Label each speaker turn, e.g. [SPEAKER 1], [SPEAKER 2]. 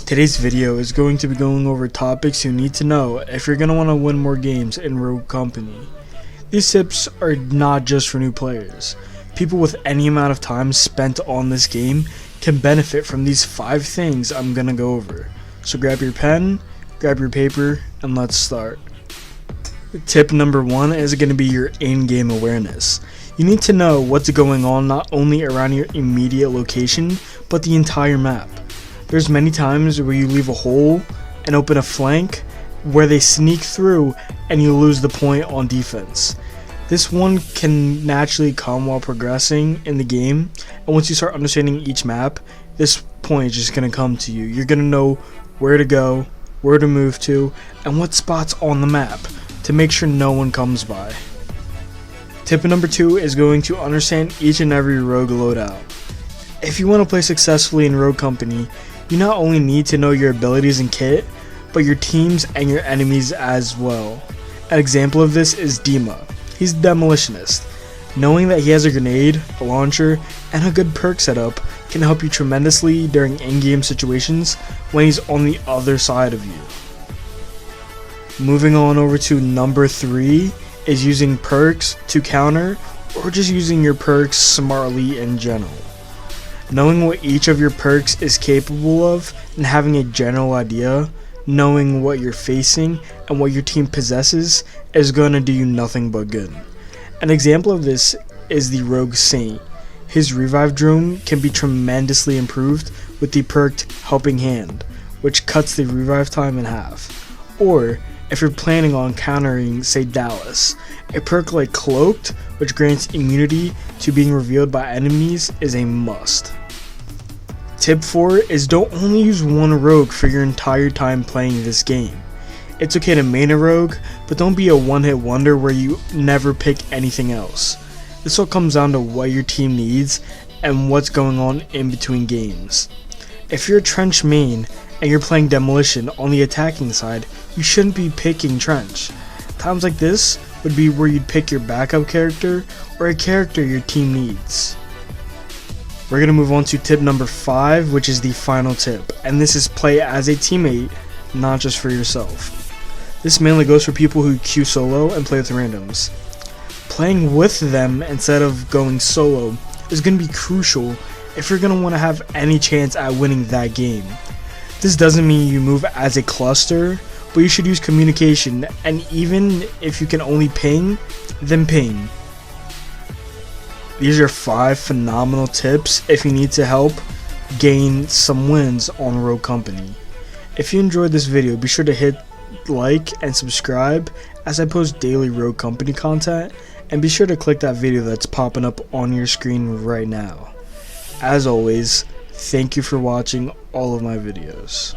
[SPEAKER 1] Today's video is going to be going over topics you need to know if you're going to want to win more games in Rogue Company. These tips are not just for new players. People with any amount of time spent on this game can benefit from these 5 things I'm going to go over. So grab your pen, grab your paper, and let's start. Tip number 1 is going to be your in-game awareness. You need to know what's going on not only around your immediate location, but the entire map. There's many times where you leave a hole and open a flank where they sneak through and you lose the point on defense. This one can naturally come while progressing in the game, and once you start understanding each map, this point is just going to come to you. You're going to know where to go, where to move to, and what spots on the map to make sure no one comes by. Tip number 2 is going to understand each and every rogue loadout. If you want to play successfully in Rogue Company, you not only need to know your abilities and kit, but your teams and your enemies as well. An example of this is Dima. He's a demolitionist. Knowing that he has a grenade, a launcher, and a good perk setup can help you tremendously during in-game situations when he's on the other side of you. Moving on over to number 3 is using perks to counter, or just using your perks smartly in general. Knowing what each of your perks is capable of and having a general idea, knowing what you're facing and what your team possesses is going to do you nothing but good. An example of this is the Rogue Saint. His revive drone can be tremendously improved with the perked Helping Hand, which cuts the revive time in half. Or if you're planning on countering, say, Dallas, a perk like Cloaked, which grants immunity to being revealed by enemies, is a must. Tip 4 is don't only use one rogue for your entire time playing this game. It's okay to main a rogue, but don't be a one-hit wonder where you never pick anything else. This all comes down to what your team needs and what's going on in between games. If you're a trench main and you're playing demolition on the attacking side, you shouldn't be picking trench. Times like this would be where you'd pick your backup character or a character your team needs. We're going to move on to tip number 5, which is the final tip, and this is play as a teammate, not just for yourself. This mainly goes for people who queue solo and play with randoms. Playing with them instead of going solo is going to be crucial if you're going to want to have any chance at winning that game. This doesn't mean you move as a cluster, but you should use communication, and even if you can only ping, then ping. These are 5 phenomenal tips if you need to help gain some wins on Rogue Company. If you enjoyed this video, be sure to hit like and subscribe as I post daily Rogue Company content, and be sure to click that video that's popping up on your screen right now. As always, thank you for watching all of my videos.